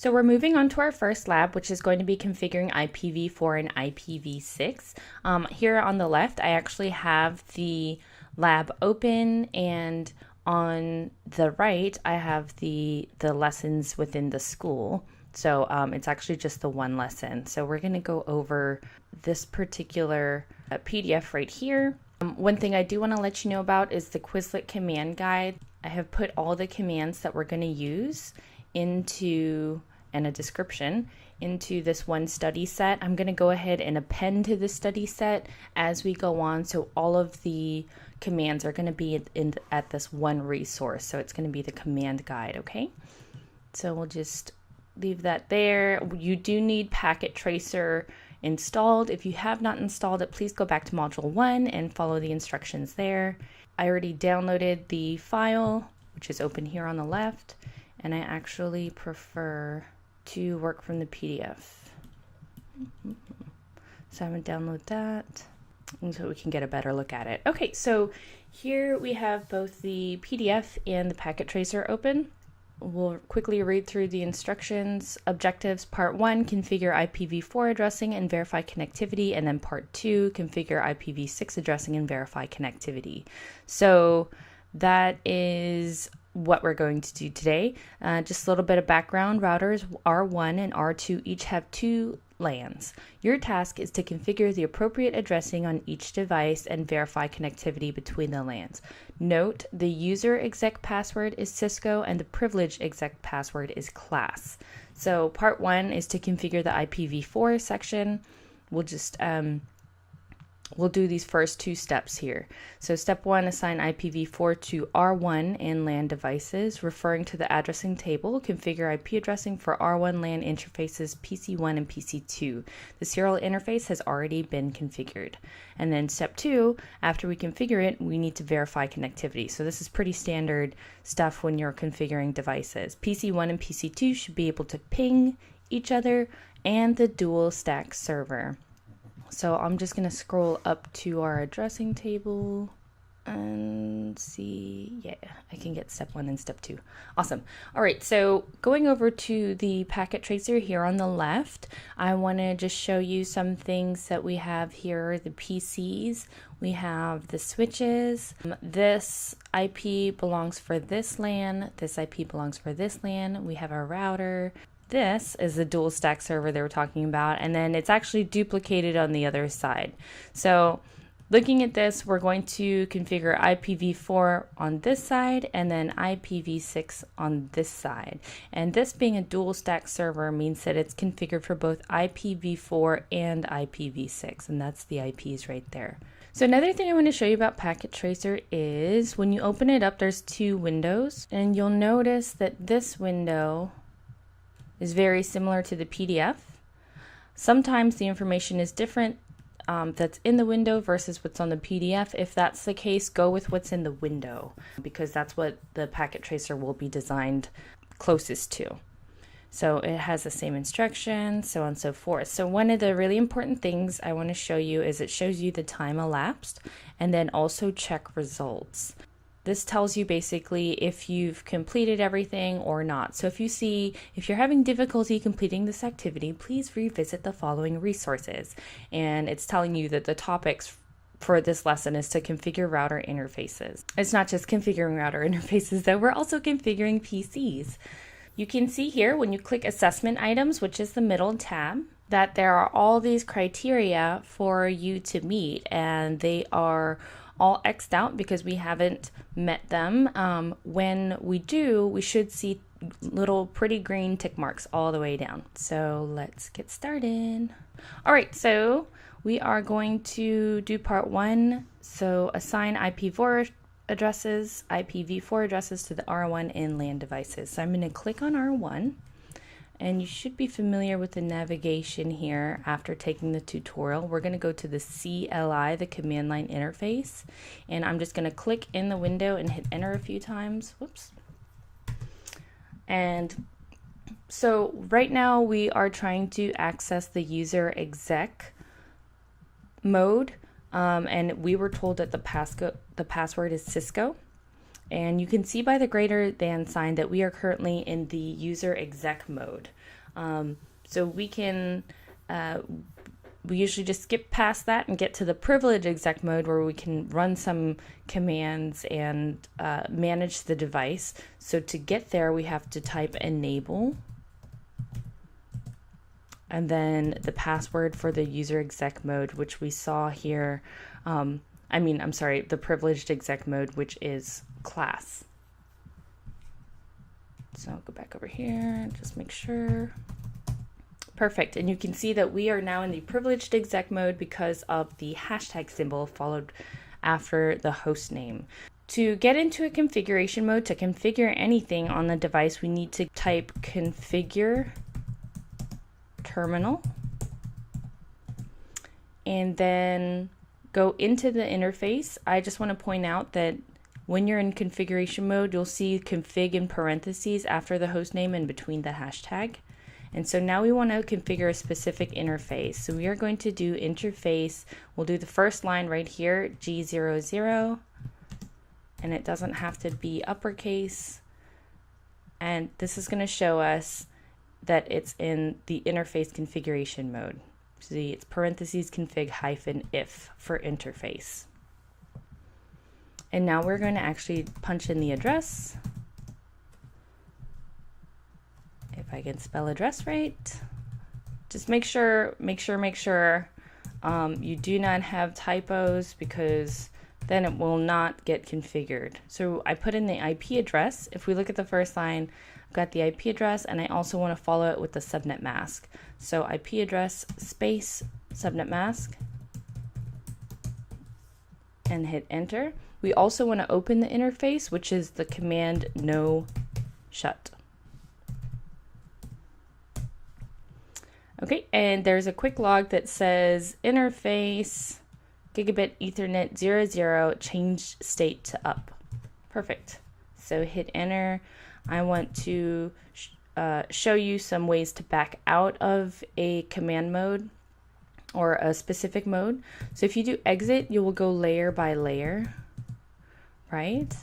So we're moving on to our first lab, which is going to be configuring IPv4 and IPv6. Here on the left, I actually have the lab open, and on the right, I have the lessons within the school. So it's actually just the one lesson. So we're going to go over this particular PDF right here. One thing I do want to let you know about is the Quizlet command guide. I have put all the commands that we're going to use into, and a description, into this one study set. I'm going to go ahead and append to the study set as we go on. So all of the commands are going to be at this one resource. So it's going to be the command guide, okay? So we'll just leave that there. You do need Packet Tracer installed. If you have not installed it, please go back to module 1 and follow the instructions there. I already downloaded the file, which is open here on the left, and I actually prefer to work from the PDF. So I'm going to download that and so we can get a better look at it. Okay, so here we have both the PDF and the Packet Tracer open. We'll quickly read through the instructions. Objectives, part 1, configure IPv4 addressing and verify connectivity, and then part 2, configure IPv6 addressing and verify connectivity. So that is what we're going to do today. Just a little bit of background. Routers R1 and R2 each have 2 LANs. Your task is to configure the appropriate addressing on each device and verify connectivity between the LANs. Note, the user exec password is Cisco and the privileged exec password is class. So part 1 is to configure the IPv4 section. We'll just we'll do these first 2 steps here. So step 1, assign IPv4 to R1 and LAN devices. Referring to the addressing table, configure IP addressing for R1 LAN interfaces PC1 and PC2. The serial interface has already been configured. And then step 2, after we configure it, we need to verify connectivity. So this is pretty standard stuff when you're configuring devices. PC1 and PC2 should be able to ping each other and the dual stack server. So I'm just going to scroll up to our addressing table and see, yeah, I can get step 1 and step 2. Awesome. All right, so going over to the Packet Tracer here on the left, I want to just show you some things that we have here. The PCs, we have the switches. This IP belongs for this LAN. This IP belongs for this LAN. We have our router. This is the dual stack server they were talking about, and then it's actually duplicated on the other side. So looking at this, we're going to configure IPv4 on this side and then IPv6 on this side. And this being a dual stack server means that it's configured for both IPv4 and IPv6, and that's the IPs right there. So another thing I want to show you about Packet Tracer is when you open it up, there's 2 windows, and you'll notice that this window is very similar to the PDF. Sometimes the information is different that's in the window versus what's on the PDF. If that's the case, go with what's in the window because that's what the Packet Tracer will be designed closest to. So it has the same instructions, so on and so forth. So one of the really important things I want to show you is it shows you the time elapsed and then also check results. This tells you basically if you've completed everything or not. So if you're having difficulty completing this activity, please revisit the following resources. And it's telling you that the topics for this lesson is to configure router interfaces. It's not just configuring router interfaces though, we're also configuring PCs. You can see here when you click assessment items, which is the middle tab, that there are all these criteria for you to meet, and they are all X'd out because we haven't met them. When we do, we should see little pretty green tick marks all the way down. So let's get started. All right, so we are going to do part 1. So assign IPv4 addresses to the R1 and LAN devices. So I'm going to click on R1. And you should be familiar with the navigation here after taking the tutorial. We're going to go to the CLI, the command line interface, and I'm just going to click in the window and hit enter a few times. Whoops. And so right now we are trying to access the user exec mode, and we were told that the password is Cisco. And you can see by the greater than sign that we are currently in the user exec mode. So we can, we usually just skip past that and get to the privilege exec mode where we can run some commands and manage the device. So to get there, we have to type enable and then the password for the user exec mode, which we saw here. The privileged exec mode, which is class. So I'll go back over here and just make sure. Perfect. And you can see that we are now in the privileged exec mode because of the hashtag symbol followed after the host name. To get into a configuration mode, to configure anything on the device, we need to type configure terminal and then go into the interface. I just want to point out that when you're in configuration mode, you'll see config in parentheses after the host name and between the hashtag. And so now we want to configure a specific interface. So we are going to do interface. We'll do the first line right here, G00, and it doesn't have to be uppercase. And this is going to show us that it's in the interface configuration mode. See, it's parentheses config -if for interface. And now we're going to actually punch in the address. If I can spell address right. Just make sure you do not have typos, because then it will not get configured. So I put in the IP address. If we look at the first line, I've got the IP address, and I also want to follow it with the subnet mask. So IP address space subnet mask and hit enter. We also want to open the interface, which is the command no shut. Okay, and there's a quick log that says interface gigabit Ethernet 00 change state to up. Perfect. So hit enter. I want to show you some ways to back out of a command mode or a specific mode. So if you do exit, you will go layer by layer, right?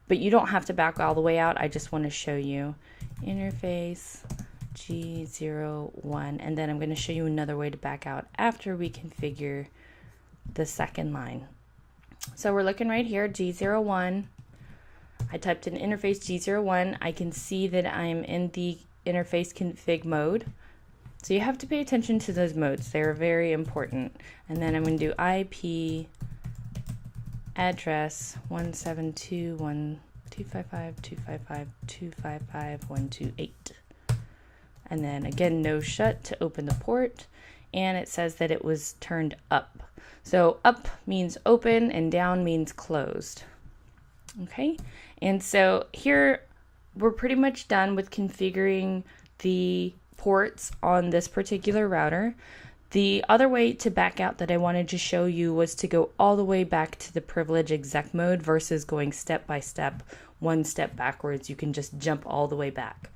But you don't have to back all the way out. I just want to show you interface G01, and then I'm going to show you another way to back out after we configure the second line. So we're looking right here, G01. I typed in interface G01. I can see that I'm in the interface config mode. So you have to pay attention to those modes. They're very important. And then I'm going to do IP address 172.1.255.255.255.128. And then again, no shut to open the port. And it says that it was turned up. So up means open and down means closed. Okay, and so here we're pretty much done with configuring the ports on this particular router. The other way to back out that I wanted to show you was to go all the way back to the privilege exec mode versus going step by step, one step backwards. You can just jump all the way back.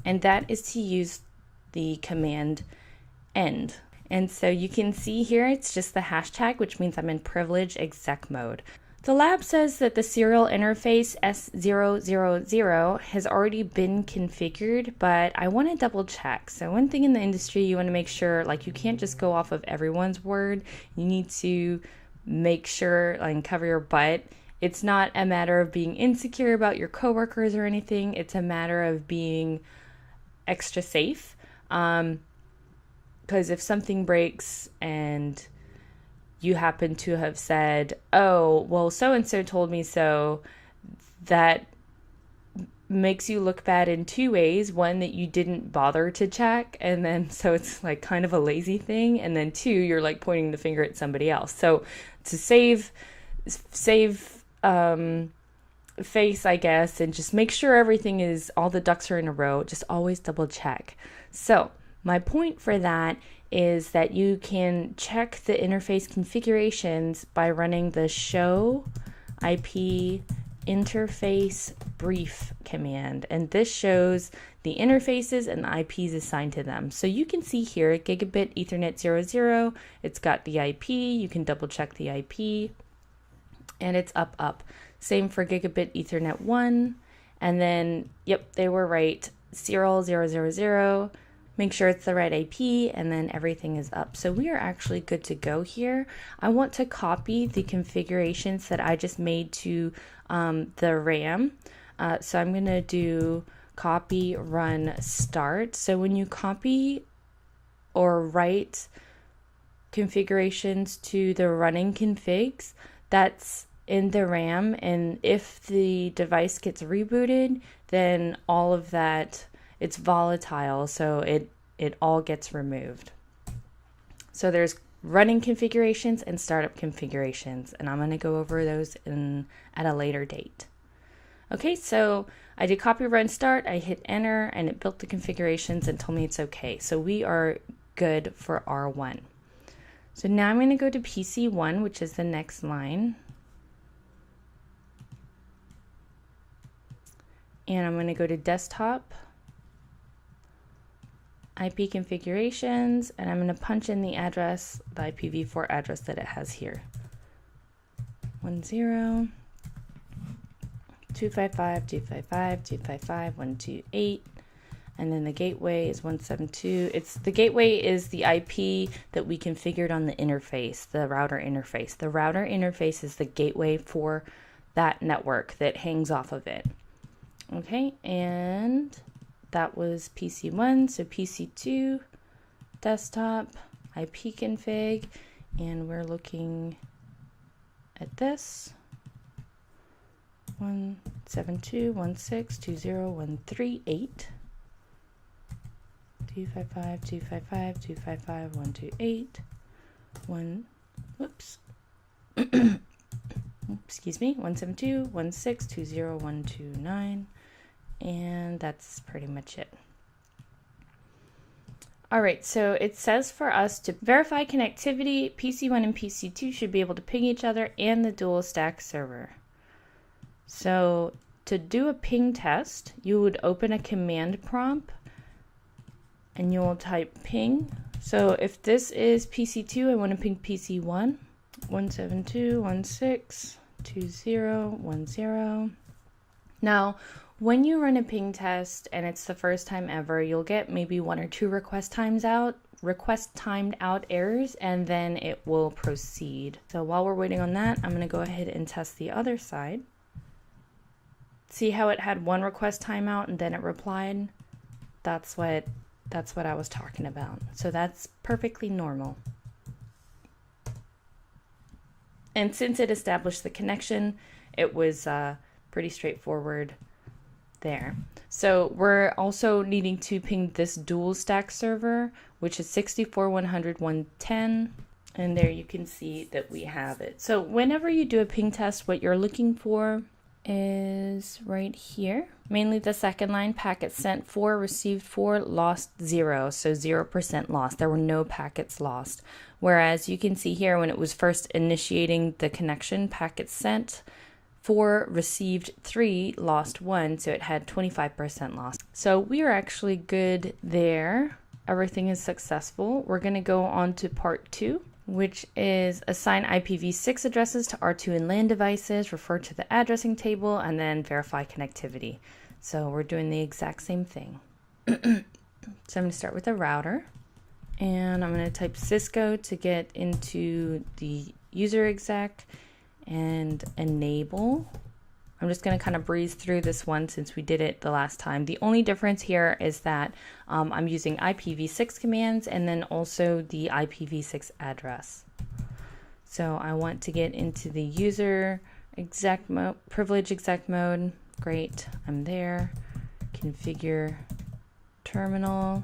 And that is to use the command end. And so you can see here, it's just the hashtag, which means I'm in privilege exec mode. The lab says that the serial interface S000 has already been configured, but I want to double check. So one thing in the industry, you want to make sure, like, you can't just go off of everyone's word. You need to make sure and cover your butt. It's not a matter of being insecure about your coworkers or anything. It's a matter of being extra safe. Because if something breaks and you happen to have said, oh, well, so-and-so told me so, that makes you look bad in two ways. One, that you didn't bother to check, and then so it's like kind of a lazy thing. And then two, you're like pointing the finger at somebody else. So to save face, I guess, and just make sure everything is, all the ducks are in a row, just always double check. So my point for that is that you can check the interface configurations by running the show IP interface brief command, and this shows the interfaces and the IPs assigned to them. So you can see here gigabit Ethernet 00, it's got the IP, you can double check the IP, and it's up. Same for gigabit Ethernet 1. And then, yep, they were right. Serial 000. Make sure it's the right IP, and then everything is up. So we are actually good to go here. I want to copy the configurations that I just made to the RAM. So I'm going to do copy, run, start. So when you copy or write configurations to the running configs, that's in the RAM, and if the device gets rebooted, then all of that, it's volatile, so it all gets removed. So there's running configurations and startup configurations, and I'm going to go over those at a later date. Okay, so I did copy, run, start, I hit enter, and it built the configurations and told me it's okay. So we are good for R1. So now I'm going to go to PC1, which is the next line. And I'm going to go to desktop, IP configurations, and I'm going to punch in the address, the IPv4 address that it has here. 10.255.255.255.128, and then the gateway is 172. The gateway is the IP that we configured on the interface, the router interface. The router interface is the gateway for that network that hangs off of it. Okay, and that was PC1, so PC2, desktop, IP config, and we're looking at this. 172.168.255.255.128. 255.255.255.128. Whoops. Excuse me, 172.168.255.129. And that's pretty much it. All right, so it says for us to verify connectivity, PC1 and PC2 should be able to ping each other and the dual stack server. So to do a ping test, you would open a command prompt and you will type ping. So if this is PC2, I want to ping PC1, 172.168.20.10. Now, when you run a ping test and it's the first time ever, you'll get maybe 1 or 2 request timed out errors, and then it will proceed. So while we're waiting on that, I'm going to go ahead and test the other side. See how it had 1 request timeout and then it replied? That's what I was talking about. So that's perfectly normal. And since it established the connection, it was pretty straightforward there. So we're also needing to ping this dual stack server, which is 64.100.110, and there you can see that we have it. So whenever you do a ping test, what you're looking for is right here, mainly the second line, packets sent 4, received 4, lost 0, so 0% lost. There were no packets lost. Whereas you can see here when it was first initiating the connection, packets sent 4, received 3, lost 1, so it had 25% loss. So we are actually good there. Everything is successful. We're going to go on to part 2, which is assign IPv6 addresses to R2 and LAN devices, refer to the addressing table, and then verify connectivity. So we're doing the exact same thing. So I'm going to start with a router, and I'm going to type Cisco to get into the user exec and enable. I'm just going to kind of breeze through this one since we did it the last time. The only difference here is that I'm using IPv6 commands and then also the IPv6 address. So I want to get into the user exec mode, privilege exec mode. Great, I'm there. Configure terminal.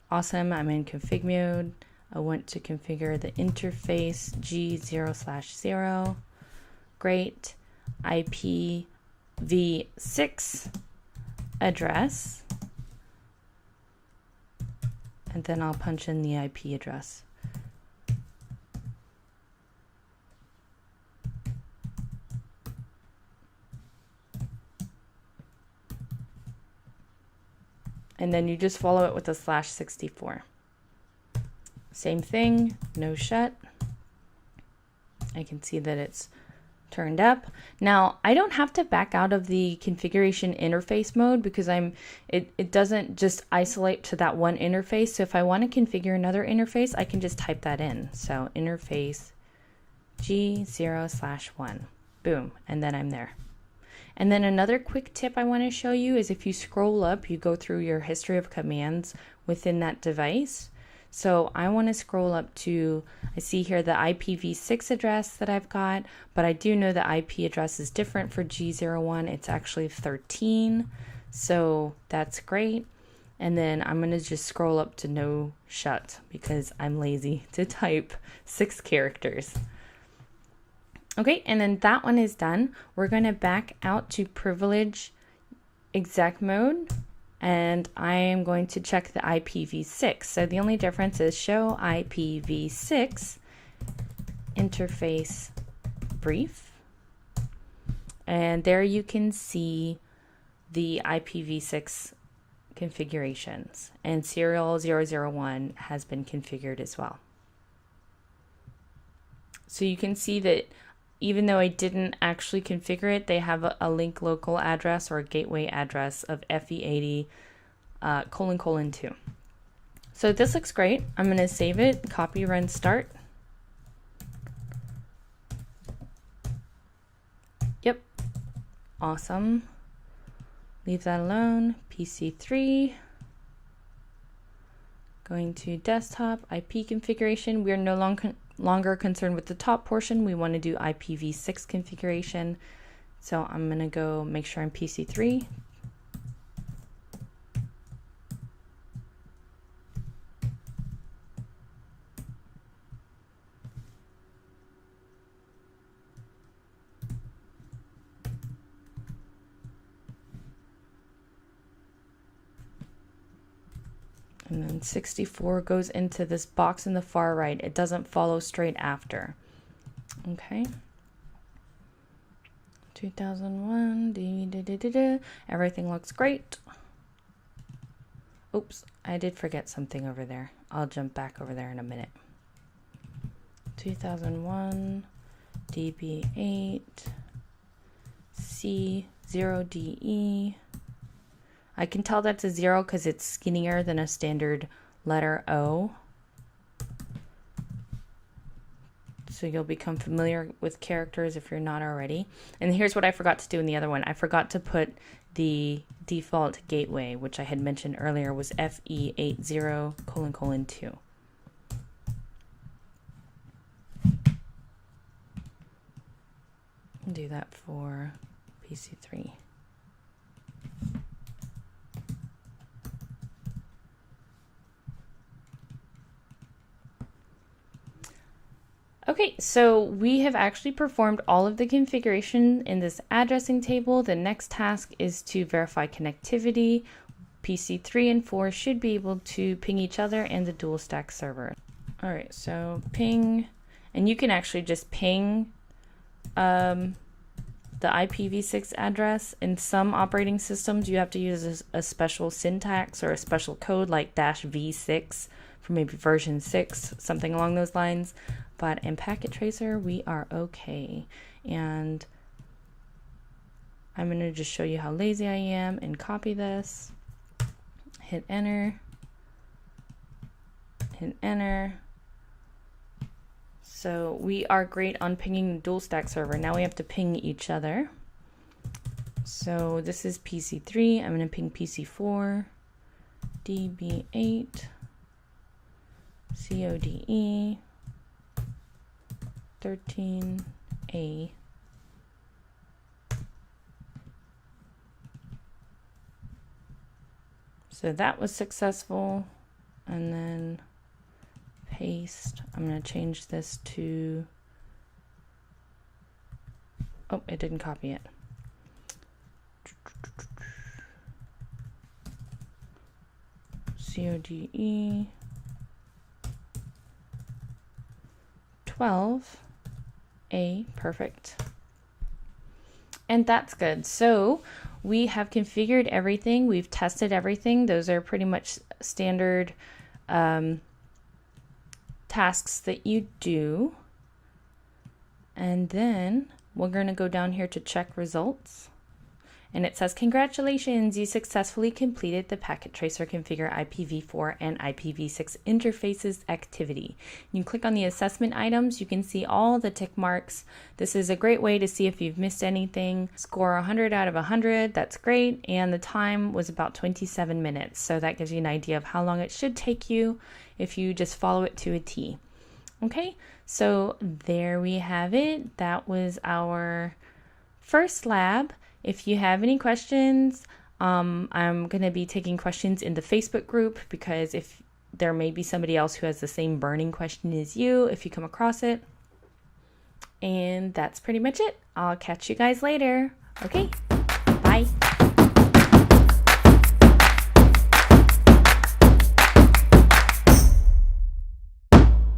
Awesome, I'm in config mode. I want to configure the interface G0/0. Great. IPv6 address. And then I'll punch in the IP address. And then you just follow it with a /64. Same thing, no shut. I can see that it's turned up. Now I don't have to back out of the configuration interface mode because it doesn't just isolate to that one interface. So if I want to configure another interface, I can just type that in. So interface G0/1, boom, and then I'm there. And then another quick tip I want to show you is if you scroll up, you go through your history of commands within that device. So I want to scroll up to, I see here the IPv6 address that I've got, but I do know the IP address is different for G01. It's actually 13. So that's great. And then I'm going to just scroll up to no shut because I'm lazy to type 6 characters. Okay, and then that one is done. We're going to back out to privilege exec mode, and I am going to check the IPv6. So the only difference is show IPv6 interface brief. And there you can see the IPv6 configurations, and serial 001 has been configured as well. So you can see that even though I didn't actually configure it, they have a link local address or a gateway address of FE80 ::2. So this looks great. I'm going to save it, copy, run, start. Yep, awesome. Leave that alone. PC3. Going to desktop, IP configuration. We're no longer concerned with the top portion. We want to do IPv6 configuration. So I'm going to go make sure I'm PC3. And then 64 goes into this box in the far right. It doesn't follow straight after. Okay. 2001, everything looks great. Oops, I did forget something over there. I'll jump back over there in a minute. 2001, DB8, C0DE. I can tell that's a 0 because it's skinnier than a standard letter O. So you'll become familiar with characters if you're not already. And here's what I forgot to do in the other one. I forgot to put the default gateway, which I had mentioned earlier was FE80::2. Do that for PC3. Okay, so we have actually performed all of the configuration in this addressing table. The next task is to verify connectivity. PC3 and 4 should be able to ping each other and the dual stack server. All right, so ping, and you can actually just ping the IPv6 address. In some operating systems, you have to use a special syntax or a special code like -v6 for maybe version 6, something along those lines. But in Packet Tracer, we are okay. And I'm going to just show you how lazy I am and copy this. Hit enter. Hit enter. So we are great on pinging the dual stack server. Now we have to ping each other. So this is PC3. I'm going to ping PC4, DB8, CODE, 13A. So that was successful. And then paste. I'm going to change this to, oh, it didn't copy it. CODE 12A, perfect. And that's good. So we have configured everything. We've tested everything. Those are pretty much standard tasks that you do. And then we're going to go down here to check results. And it says, congratulations, you successfully completed the Packet Tracer Configure IPv4 and IPv6 interfaces activity. You click on the assessment items, you can see all the tick marks. This is a great way to see if you've missed anything. Score 100 out of 100, that's great. And the time was about 27 minutes. So that gives you an idea of how long it should take you if you just follow it to a T. Okay, so there we have it. That was our first lab. If you have any questions, I'm going to be taking questions in the Facebook group, because if there may be somebody else who has the same burning question as you, if you come across it. And that's pretty much it. I'll catch you guys later. Okay,